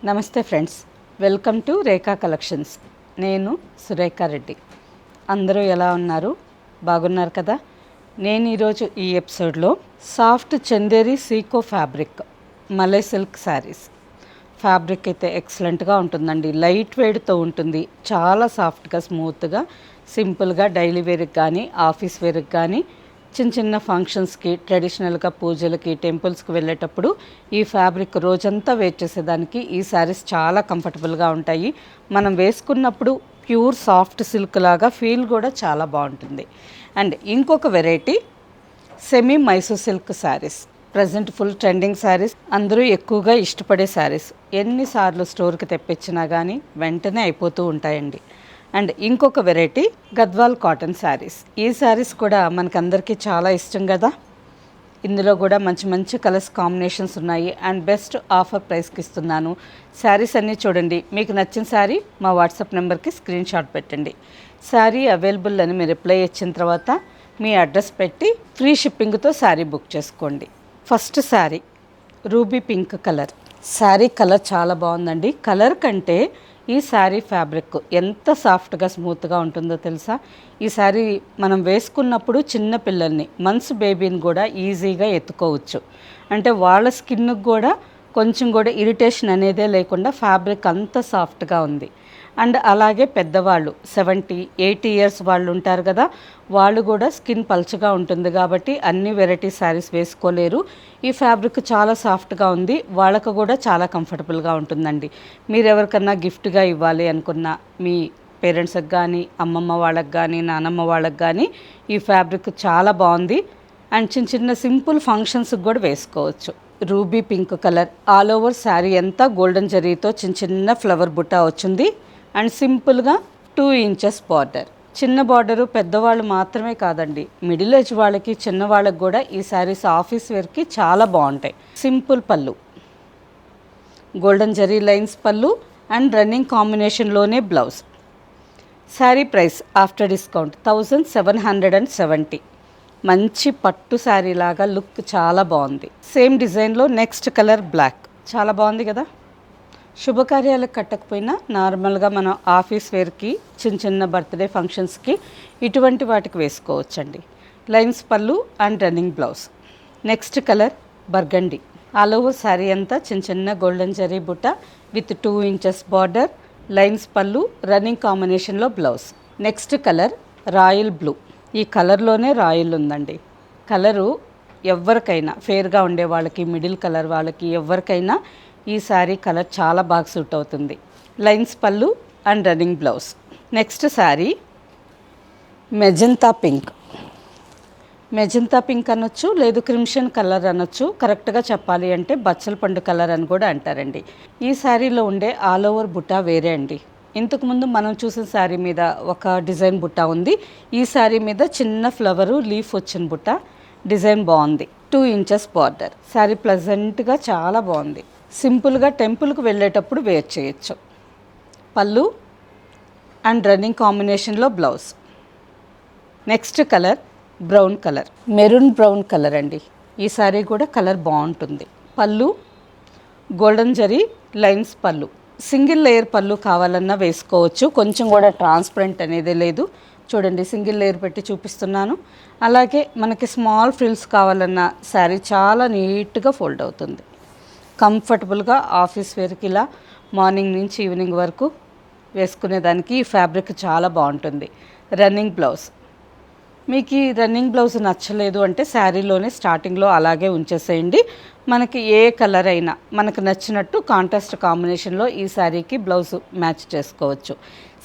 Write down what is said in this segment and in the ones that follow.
నమస్తే friends, welcome to Rekha collections. నేను సురేఖా రెడ్డి. అందరూ ఎలా ఉన్నారు? బాగున్నారు కదా? నేను ఈరోజు ఈ ఎపిసోడ్లో soft Chanderi sico fabric malai silk saris fabric అయితే ఎక్సలెంట్గా ఉంటుందండి. లైట్ వెయిట్తో ఉంటుంది. చాలా సాఫ్ట్గా, స్మూత్గా, సింపుల్గా డైలీ వేర్కి కానీ ఆఫీస్ వేర్కి కానీ చిన్న చిన్న ఫంక్షన్స్కి, ట్రెడిషనల్గా పూజలకి, టెంపుల్స్కి వెళ్ళేటప్పుడు ఈ ఫ్యాబ్రిక్ రోజంతా వేర్ చేసేదానికి ఈ శారీస్ చాలా కంఫర్టబుల్గా ఉంటాయి. మనం వేసుకున్నప్పుడు ప్యూర్ సాఫ్ట్ సిల్క్ లాగా ఫీల్ కూడా చాలా బాగుంటుంది. అండ్ ఇంకొక variety semi Mysore silk saris. Present full trending saris, అందరూ ఎక్కువగా ఇష్టపడే శారీస్. ఎన్నిసార్లు స్టోర్కి తెప్పించినా కానీ వెంటనే అయిపోతూ ఉంటాయండి. అండ్ ఇంకొక వెరైటీ గద్వాల్ కాటన్ శారీస్. ఈ శారీస్ కూడా మనకందరికీ చాలా ఇష్టం కదా. ఇందులో కూడా మంచి మంచి కలర్స్ కాంబినేషన్స్ ఉన్నాయి. అండ్ బెస్ట్ ఆఫర్ ప్రైస్కి ఇస్తున్నాను. శారీస్ అన్నీ చూడండి. మీకు నచ్చిన శారీ మా వాట్సాప్ నెంబర్కి స్క్రీన్ షాట్ పెట్టండి. శారీ అవైలబుల్ అని మీరు రిప్లై ఇచ్చిన తర్వాత మీ అడ్రస్ పెట్టి ఫ్రీ షిప్పింగ్తో శారీ బుక్ చేసుకోండి. First sari ruby pink colour. Sari colour చాలా బాగుందండి. కలర్ కంటే ఈ శారీ ఫ్యాబ్రిక్ ఎంత సాఫ్ట్గా, స్మూత్గా ఉంటుందో తెలుసా. ఈ శారీ మనం వేసుకున్నప్పుడు చిన్న పిల్లల్ని, మంత్స్ బేబీని కూడా ఈజీగా ఎత్తుకోవచ్చు. అంటే వాళ్ళ స్కిన్కి కూడా కొంచెం కూడా ఇరిటేషన్ అనేదే లేకుండా ఫ్యాబ్రిక్ అంత సాఫ్ట్గా ఉంది. అండ్ అలాగే పెద్దవాళ్ళు 70-80 ఇయర్స్ వాళ్ళు ఉంటారు కదా, వాళ్ళు కూడా స్కిన్ పల్చగా ఉంటుంది కాబట్టి అన్ని వెరైటీ శారీస్ వేసుకోలేరు. ఈ ఫ్యాబ్రిక్ చాలా సాఫ్ట్గా ఉంది. వాళ్ళకు కూడా చాలా కంఫర్టబుల్గా ఉంటుందండి. మీరు ఎవరికన్నా గిఫ్ట్గా ఇవ్వాలి అనుకున్న మీ పేరెంట్స్కి కానీ, అమ్మమ్మ వాళ్ళకి కానీ, నానమ్మ వాళ్ళకి కానీ ఈ ఫ్యాబ్రిక్ చాలా బాగుంది. అండ్ చిన్న చిన్న సింపుల్ ఫంక్షన్స్కి కూడా వేసుకోవచ్చు. Ruby pink colour. All over sari అంతా గోల్డెన్ జరీతో చిన్న చిన్న ఫ్లవర్ బుట్ట వచ్చింది. అండ్ సింపుల్గా 2 ఇంచెస్ బార్డర్. చిన్న బార్డరు పెద్దవాళ్ళు మాత్రమే కాదండి, మిడిల్ ఏజ్ వాళ్ళకి, చిన్న వాళ్ళకి కూడా ఈ శారీస్ ఆఫీస్ వేర్కి చాలా బాగుంటాయి. సింపుల్ పళ్ళు, గోల్డెన్ జరీ లైన్స్ పళ్ళు అండ్ రన్నింగ్ కాంబినేషన్లోనే blouse. Sari price after discount 1770. మంచి పట్టు శారీ లాగా లుక్ చాలా బాగుంది. సేమ్ డిజైన్లో నెక్స్ట్ కలర్ బ్లాక్. చాలా బాగుంది కదా. శుభకార్యాలకు కట్టకపోయినా నార్మల్గా మనం ఆఫీస్ వేర్కి, చిన్న చిన్న బర్త్డే ఫంక్షన్స్కి ఇటువంటి వాటికి వేసుకోవచ్చండి. లైన్స్ పళ్ళు and running blouse. Next colour burgundy. All over sari అంతా చిన్న చిన్న గోల్డెన్ జరీ బుట్ట with 2 inches border, lines pallu, running కాంబినేషన్లో blouse. Next colour royal blue. ఈ కలర్లోనే రాయల్ ఉందండి. కలరు ఎవరికైనా, ఫేర్గా ఉండే వాళ్ళకి, మిడిల్ కలర్ వాళ్ళకి, ఎవరికైనా ఈ శారీ కలర్ చాలా బాగా సూట్ అవుతుంది. లైన్స్ పళ్ళు and running blouse. Next sari magenta pink. Magenta pink అనొచ్చు, లేదు క్రిమ్షన్ కలర్ అనొచ్చు. కరెక్ట్గా చెప్పాలి అంటే బచ్చల పండు కలర్ అని కూడా అంటారండి. ఈ శారీలో ఉండే ఆల్ ఓవర్ బుట్ట వేరే అండి. ఇంతకుముందు మనం చూసిన శారీ మీద ఒక డిజైన్ బుట్ట ఉంది. ఈ శారీ మీద చిన్న ఫ్లవరు, లీఫ్ వచ్చిన బుట్ట. డిజైన్ బాగుంది. 2 ఇంచెస్ బార్డర్. శారీ ప్లెజెంట్గా చాలా బాగుంది. సింపుల్గా టెంపుల్కి వెళ్ళేటప్పుడు వేర్ చేయొచ్చు. పళ్ళు అండ్ రన్నింగ్ కాంబినేషన్లో blouse. Next colour brown colour, maroon brown colour అండి. ఈ శారీ కూడా కలర్ బాగుంటుంది. పళ్ళు గోల్డెన్ జరీ లైన్స్ పళ్ళు. సింగిల్ లేయర్ పళ్ళు కావాలన్నా వేసుకోవచ్చు. కొంచెం కూడా ట్రాన్స్పరెంట్ అనేది లేదు. చూడండి, సింగిల్ లేయర్ పెట్టి చూపిస్తున్నాను. అలాగే మనకి స్మాల్ ఫ్రిల్స్ కావాలన్నా శారీ చాలా నీట్గా ఫోల్డ్ అవుతుంది. కంఫర్టబుల్గా ఆఫీస్ వేర్కి ఇలా మార్నింగ్ నుంచి ఈవినింగ్ వరకు వేసుకునేదానికి ఈ ఫ్యాబ్రిక్ చాలా బాగుంటుంది. Running blouse. మీకు ఈ రన్నింగ్ బ్లౌజ్ నచ్చలేదు అంటే శారీలోనే స్టార్టింగ్లో అలాగే ఉంచేసేయండి. మనకి ఏ కలర్ అయినా మనకు నచ్చినట్టు కాంట్రాస్ట్ కాంబినేషన్లో ఈ శారీకి బ్లౌజ్ మ్యాచ్ చేసుకోవచ్చు.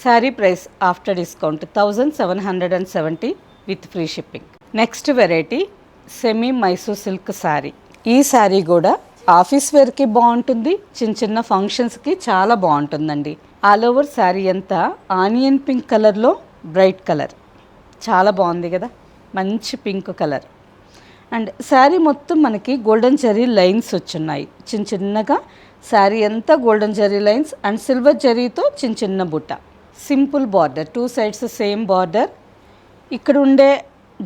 Sari price after discount 1770 with free shipping. Next variety semi Mysore silk sari. ఈ శారీ కూడా ఆఫీస్ వేర్కి బాగుంటుంది, చిన్న చిన్న ఫంక్షన్స్కి చాలా బాగుంటుందండి. ఆల్ ఓవర్ శారీ అంతా ఆనియన్ పింక్ కలర్లో బ్రైట్ కలర్. చాలా బాగుంది కదా, మంచి పింక్ కలర్. అండ్ శారీ మొత్తం మనకి గోల్డెన్ జరీ లైన్స్ వచ్చున్నాయి. చిన్న చిన్నగా శారీ అంతా golden zari lines and silver జరీతో చిన్న చిన్న బుట్ట. Simple border, 2 sides same border. ఇక్కడ ఉండే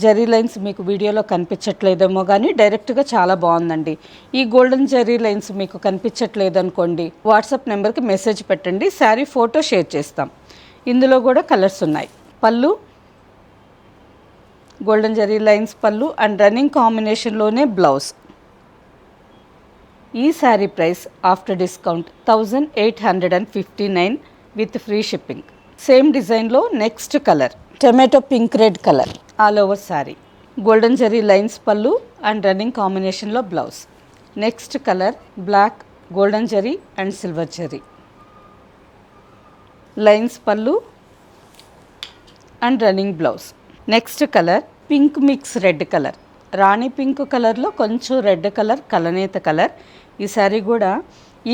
జరీ లైన్స్ మీకు వీడియోలో కనిపించట్లేదేమో కానీ డైరెక్ట్గా చాలా బాగుందండి. ఈ గోల్డెన్ జరీ లైన్స్ మీకు కనిపించట్లేదు అనుకోండి, వాట్సాప్ నెంబర్కి మెసేజ్ పెట్టండి, శారీ ఫోటో షేర్ చేస్తాం. ఇందులో కూడా కలర్స్ ఉన్నాయి. పళ్ళు గోల్డెన్ జరీ లైన్స్ పళ్ళు అండ్ రన్నింగ్ కాంబినేషన్లోనే బ్లౌజ్. ఈ sari price after discount 1859 with free shipping. Same డిజైన్లో next colour tomato pink red colour all over sari. Golden zari lines పళ్ళు అండ్ రన్నింగ్ కాంబినేషన్లో blouse. Next colour black golden zari and silver zari lines పళ్ళు and running blouse. Next colour pink mix red colour, rani pink కలర్లో కొంచెం red colour, కలనేత colour. ఈ శారీ కూడా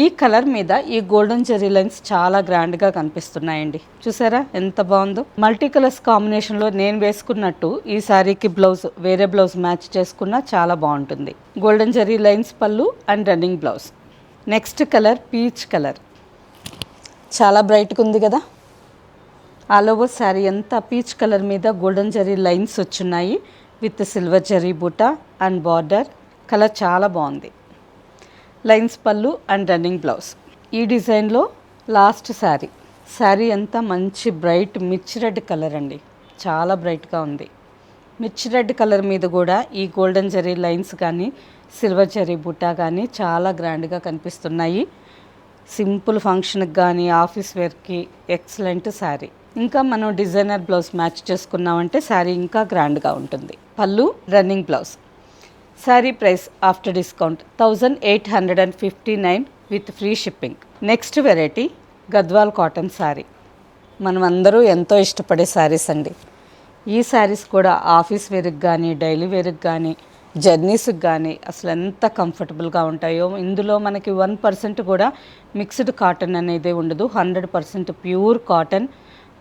ఈ colour మీద ఈ గోల్డెన్ జెరీ లైన్స్ చాలా గ్రాండ్గా కనిపిస్తున్నాయండి. చూసారా ఎంత బాగుందో. మల్టీ కలర్స్ కాంబినేషన్లో నేను వేసుకున్నట్టు ఈ శారీకి బ్లౌజ్ వేరే బ్లౌజ్ మ్యాచ్ చేసుకున్నా చాలా బాగుంటుంది. గోల్డెన్ జెరీ లైన్స్ పళ్ళు and running blouse. Next colour peach colour, చాలా బ్రైట్గా ఉంది కదా. ఆల్ ఓవర్ శారీ అంతా పీచ్ కలర్ మీద గోల్డెన్ జెరీ లైన్స్ వచ్చున్నాయి విత్ సిల్వర్ జెరీ బూటా అండ్ బార్డర్. కలర్ చాలా బాగుంది. లైన్స్ పళ్ళు అండ్ రన్నింగ్ బ్లౌజ్. ఈ డిజైన్లో లాస్ట్ శారీ అంతా మంచి బ్రైట్ మిర్చి రెడ్ కలర్ అండి, చాలా బ్రైట్గా ఉంది. మిర్చి రెడ్ కలర్ మీద కూడా ఈ గోల్డెన్ జెరీ లైన్స్ కానీ సిల్వర్ జెరీ బుట్టా కానీ చాలా గ్రాండ్గా కనిపిస్తున్నాయి. సింపుల్ ఫంక్షన్కి కానీ ఆఫీస్ వేర్కి ఎక్సలెంట్ శారీ. ఇంకా మనం డిజైనర్ బ్లౌజ్ మ్యాచ్ చేసుకున్నామంటే శారీ ఇంకా గ్రాండ్గా ఉంటుంది. పళ్ళు running blouse. Sari price after discount 1859 with free shipping. Next variety Gadwal cotton sari. మనం అందరూ ఎంతో ఇష్టపడే శారీస్ అండి. ఈ శారీస్ కూడా ఆఫీస్ వేర్కి కానీ డైలీ వేర్కి కానీ జర్నీస్కి కానీ అసలు ఎంత కంఫర్టబుల్గా ఉంటాయో. ఇందులో మనకి 1% కూడా మిక్స్డ్ కాటన్ అనేది ఉండదు, 100% ప్యూర్ కాటన్.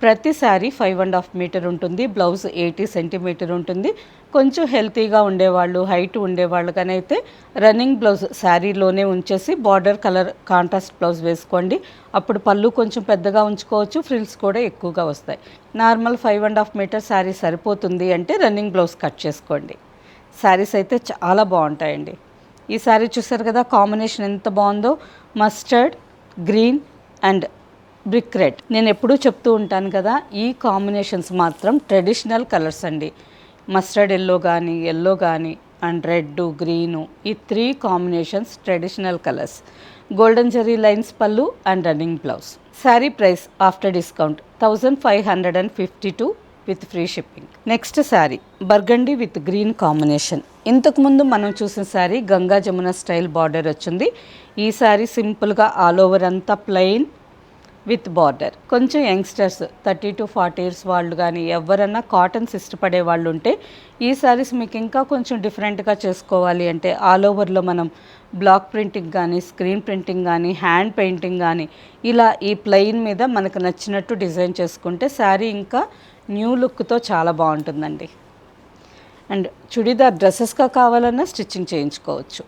ప్రతి శారీ 5.5 మీటర్ ఉంటుంది. బ్లౌజ్ 80 సెంటీమీటర్ ఉంటుంది. కొంచెం హెల్తీగా ఉండేవాళ్ళు, హైట్ ఉండేవాళ్ళు కానీ అయితే రన్నింగ్ బ్లౌజ్ శారీలోనే ఉంచేసి బార్డర్ కలర్ కాంట్రాస్ట్ బ్లౌజ్ వేసుకోండి. అప్పుడు పళ్ళు కొంచెం పెద్దగా ఉంచుకోవచ్చు, ఫ్రిల్స్ కూడా ఎక్కువగా వస్తాయి. నార్మల్ 5.5 మీటర్ శారీ సరిపోతుంది అంటే రన్నింగ్ బ్లౌజ్ కట్ చేసుకోండి. శారీస్ అయితే చాలా బాగుంటాయండి. ఈ శారీ చూసారు కదా, కాంబినేషన్ ఎంత బాగుందో. Mustard green and brick red. నేను ఎప్పుడూ చెప్తూ ఉంటాను కదా, ఈ కాంబినేషన్స్ మాత్రం ట్రెడిషనల్ కలర్స్ అండి. మస్టర్డ్ ఎల్లో కానీ అండ్ రెడ్ గ్రీను, ఈ 3 combinations traditional colours. Golden zari lines పళ్ళు and running blouse. Sari price after discount 1552 with free shipping. Next sari burgundy with green combination. ఇంతకుముందు మనం చూసిన శారీ గంగా జమున స్టైల్ బార్డర్ వచ్చింది. ఈ శారీ సింపుల్గా ఆల్ ఓవర్ అంతా ప్లెయిన్ విత్ బార్డర్. కొంచెం యంగ్స్టర్స్ 30 to 40 ఇయర్స్ వాళ్ళు కానీ ఎవరన్నా కాటన్స్ ఇష్టపడే వాళ్ళు ఉంటే ఈ శారీస్ మీకు ఇంకా కొంచెం డిఫరెంట్గా చేసుకోవాలి అంటే ఆల్ ఓవర్లో మనం బ్లాక్ ప్రింటింగ్ కానీ స్క్రీన్ ప్రింటింగ్ కానీ హ్యాండ్ పెయింటింగ్ కానీ ఇలా ఈ ప్లెయిన్ మీద మనకు నచ్చినట్టు డిజైన్ చేసుకుంటే శారీ ఇంకా న్యూ లుక్తో చాలా బాగుంటుందండి. అండ్ చుడీదార్ డ్రెస్సెస్గా కావాలన్నా స్టిచ్చింగ్ చేయించుకోవచ్చు.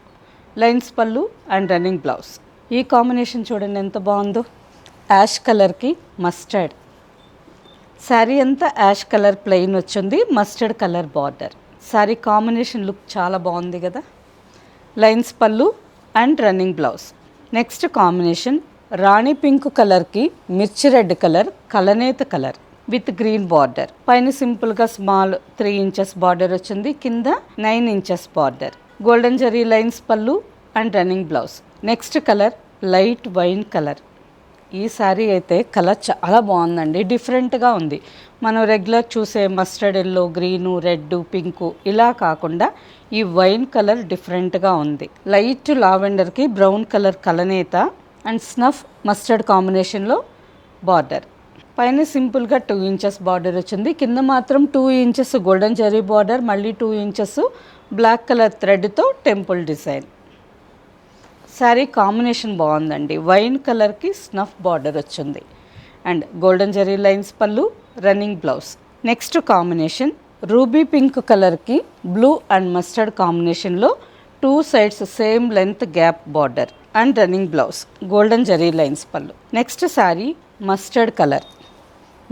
లైన్స్ పళ్ళు అండ్ రన్నింగ్ బ్లౌజ్. ఈ కాంబినేషన్ చూడండి ఎంత బాగుందో. యాష్ కలర్కి మస్టర్డ్. శారీ అంతా యాష్ కలర్ ప్లెయిన్ వచ్చింది, mustard colour border. Sari combination look చాలా బాగుంది కదా. లైన్స్ పళ్ళు and running blouse. Next combination rani pink కలర్కి మిర్చి రెడ్ కలర్, కలనేత కలర్ విత్ గ్రీన్ బార్డర్. పైన సింపుల్గా స్మాల్ 3 ఇంచెస్ బార్డర్ వచ్చింది, కింద 9 inches border. Golden zari lines పళ్ళు and running blouse. Next colour light wine colour. ఈ శారీ అయితే కలర్ చాలా బాగుందండి, డిఫరెంట్గా ఉంది. మనం రెగ్యులర్ చూసే mustard yellow, green, red, pink ఇలా కాకుండా ఈ వైన్ కలర్ డిఫరెంట్గా ఉంది. లైట్ లావెండర్కి బ్రౌన్ కలర్ కలనేత అండ్ స్నఫ్ మస్టర్డ్ కాంబినేషన్లో బార్డర్. పైన సింపుల్గా 2 ఇంచెస్ బార్డర్ వచ్చింది, కింద మాత్రం 2 ఇంచెస్ గోల్డెన్ జెరీ బార్డర్, మళ్ళీ 2 ఇంచెస్ బ్లాక్ కలర్ థ్రెడ్తో టెంపుల్ డిజైన్. శారీ కాంబినేషన్ బాగుందండి. వైన్ కలర్కి స్నఫ్ బార్డర్ వచ్చింది and golden zari lines pallu, running blouse. Next combination ruby pink కలర్కి బ్లూ అండ్ మస్టర్డ్ కాంబినేషన్లో 2 sides same length gap border and running blouse. Golden zari lines pallu. Next sari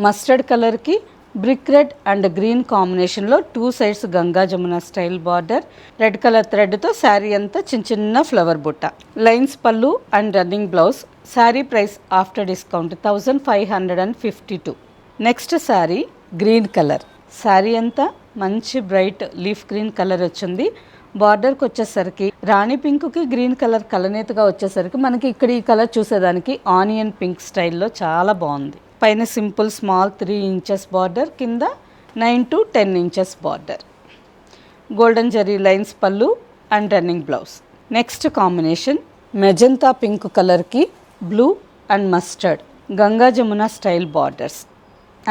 mustard కలర్కి brick red and green కాంబినేషన్లో 2 sides Ganga Jamuna style border, red colour థ్రెడ్తో శారీ అంతా చిన్న చిన్న flower బుట్ట, lines పళ్ళు and running blouse. Sari price after discount 1552. Next sari green colour. Sari అంతా మంచి బ్రైట్ లీఫ్ గ్రీన్ కలర్ వచ్చింది. బార్డర్కి వచ్చేసరికి రాణి పింక్కి గ్రీన్ కలర్ కలనేతగా వచ్చేసరికి మనకి ఇక్కడ ఈ కలర్ చూసేదానికి ఆనియన్ పింక్ స్టైల్లో చాలా బాగుంది. పైన సింపుల్ స్మాల్ 3 ఇంచెస్ బార్డర్, కింద 9 to 10 inches border, golden zari lines పళ్ళు and running blouse. Next combination magenta pink కలర్కి blue and mustard Ganga Jamuna style borders.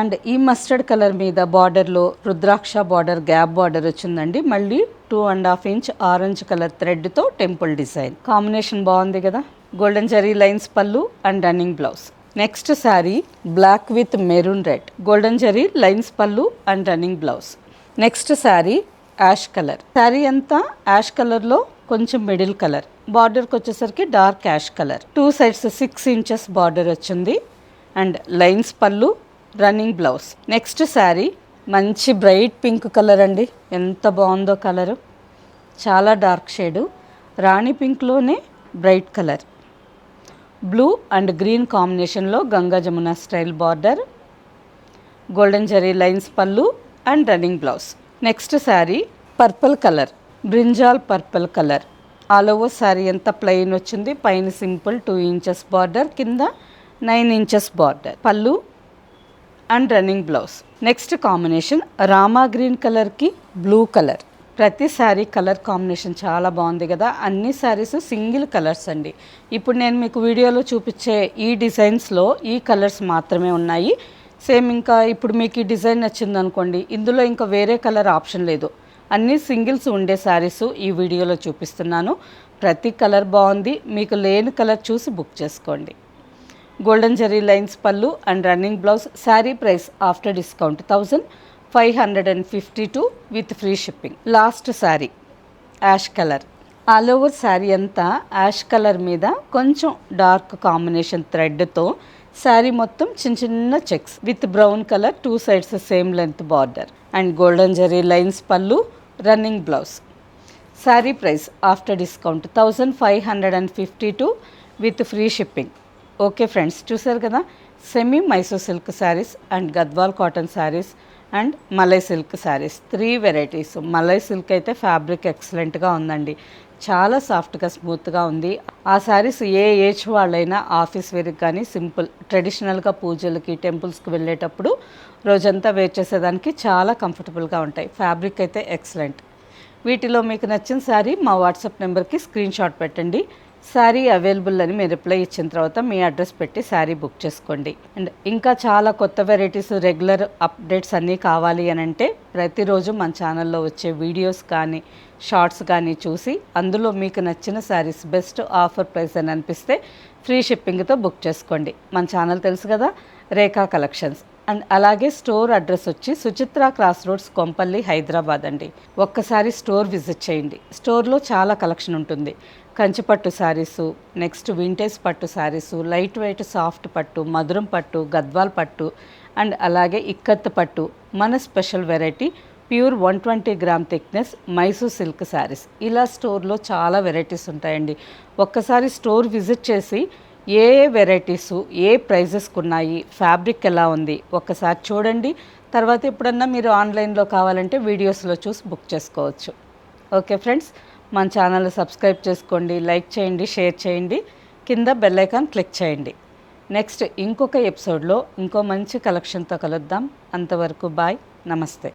And ఈ మస్టర్డ్ కలర్ మీద బార్డర్లో రుద్రాక్ష బార్డర్ గ్యాప్ బార్డర్ వచ్చిందండి. మళ్ళీ 2.5 ఇంచ్ ఆరెంజ్ కలర్ థ్రెడ్తో టెంపుల్ డిజైన్. కాంబినేషన్ బాగుంది కదా. గోల్డెన్ జరీ లైన్స్ పళ్ళు and running blouse. Next sari black with maroon red, golden zari lines పళ్ళు and running blouse. Next sari ash colour. Sari అంతా యాష్ కలర్లో కొంచెం మిడిల్ కలర్, బార్డర్కి వచ్చేసరికి dark ash colour, 2 sides 6 inches border వచ్చింది and lines pallu running blouse. Next sari మంచి bright pink colour అండి. ఎంత బాగుందో కలరు, చాలా డార్క్ షేడు, రాణి పింక్లోనే bright colour, blue and green కాంబినేషన్లో Ganga Jamuna style border, golden zari lines పళ్ళు and running blouse. Next sari purple colour, brinjal purple colour. All over sari అంతా plain వచ్చింది. పైన సింపుల్ 2 ఇంచెస్ బార్డర్, కింద 9 ఇంచెస్ బార్డర్, పళ్ళు and running blouse. Next combination Rama green కలర్కి blue colour. ప్రతి sari colour combination చాలా బాగుంది కదా. అన్ని శారీస్ సింగిల్ కలర్స్ అండి. ఇప్పుడు నేను మీకు వీడియోలో చూపించే ఈ డిజైన్స్లో ఈ కలర్స్ మాత్రమే ఉన్నాయి. సేమ్ ఇంకా ఇప్పుడు మీకు ఈ డిజైన్ నచ్చింది అనుకోండి, ఇందులో ఇంకా వేరే కలర్ ఆప్షన్ లేదు. అన్ని సింగిల్స్ ఉండే శారీస్ ఈ వీడియోలో చూపిస్తున్నాను. ప్రతి కలర్ బాగుంది. మీకు లేని కలర్ చూసి బుక్ చేసుకోండి. గోల్డెన్ జరీ లైన్స్ పళ్ళు and running blouse. Sari price after discount 1552 with free shipping. Last sari ash colour. All over sari అంతా యాష్ కలర్ మీద కొంచెం డార్క్ కాంబినేషన్ థ్రెడ్తో శారీ మొత్తం చిన్న చిన్న checks with brown colour, 2 sides same length border and golden zari lines pallu running blouse. Sari price after discount 1552 with free shipping. Okay friends, చూసారు కదా. Semi Mysore silk saris and Gadwal cotton saris and malai silk saris, 3 varieties. Malai silk అయితే fabric ఎక్సలెంట్గా ఉందండి, చాలా సాఫ్ట్గా స్మూత్గా ఉంది. ఆ శారీస్ ఏ ఏజ్ వాళ్ళైనా ఆఫీస్ వేర్కి కానీ సింపుల్ ట్రెడిషనల్గా పూజలకి టెంపుల్స్కి వెళ్ళేటప్పుడు రోజంతా వేర్ చేసేదానికి చాలా కంఫర్టబుల్గా ఉంటాయి. ఫ్యాబ్రిక్ అయితే ఎక్సలెంట్. వీటిలో మీకు నచ్చిన శారీ మా వాట్సాప్ నెంబర్కి స్క్రీన్ షాట్ పెట్టండి. శారీ అవైలబుల్ అని మీరు రిప్లై ఇచ్చిన తర్వాత మీ అడ్రస్ పెట్టి శారీ బుక్ చేసుకోండి. అండ్ ఇంకా చాలా కొత్త వెరైటీస్, రెగ్యులర్ అప్డేట్స్ అన్నీ కావాలి అని అంటే ప్రతిరోజు మన ఛానల్లో వచ్చే వీడియోస్ కానీ షార్ట్స్ కానీ చూసి అందులో మీకు నచ్చిన శారీస్ బెస్ట్ ఆఫర్ ప్రైస్ అని అనిపిస్తే ఫ్రీ షిప్పింగ్తో బుక్ చేసుకోండి. మన ఛానల్ తెలుసు కదా, రేఖా కలెక్షన్స్. అండ్ అలాగే స్టోర్ అడ్రస్ వచ్చి సుచిత్ర క్రాస్ రోడ్స్, కొంపల్లి, హైదరాబాద్ అండి. ఒక్కసారి స్టోర్ విజిట్ చేయండి. స్టోర్లో చాలా కలెక్షన్ ఉంటుంది. కంచిపట్టు శారీసు, నెక్స్ట్ వింటేజ్ పట్టు శారీసు, లైట్ వెయిట్ సాఫ్ట్ పట్టు, మధురం పట్టు, గద్వాల్ పట్టు అండ్ అలాగే ఇక్కత్ పట్టు, మన special variety pure 120 gram thickness Mysore silk saris. ఇలా స్టోర్లో చాలా వెరైటీస్ ఉంటాయండి. ఒక్కసారి స్టోర్ విజిట్ చేసి ఏ వెరైటీసు ఏ ప్రైజెస్కి ఉన్నాయి, ఫ్యాబ్రిక్ ఎలా ఉంది ఒక్కసారి చూడండి. తర్వాత ఎప్పుడన్నా మీరు ఆన్లైన్లో కావాలంటే వీడియోస్లో చూసి బుక్ చేసుకోవచ్చు. ఓకే ఫ్రెండ్స్, మన ఛానల్ సబ్స్క్రైబ్ చేసుకోండి, లైక్ చేయండి, షేర్ చేయండి, కింద బెల్ ఐకాన్ క్లిక్ చేయండి. నెక్స్ట్ ఇంకొక ఎపిసోడ్లో ఇంకో మంచి కలెక్షన్తో కలుద్దాం. అంతవరకు బాయ్, నమస్తే.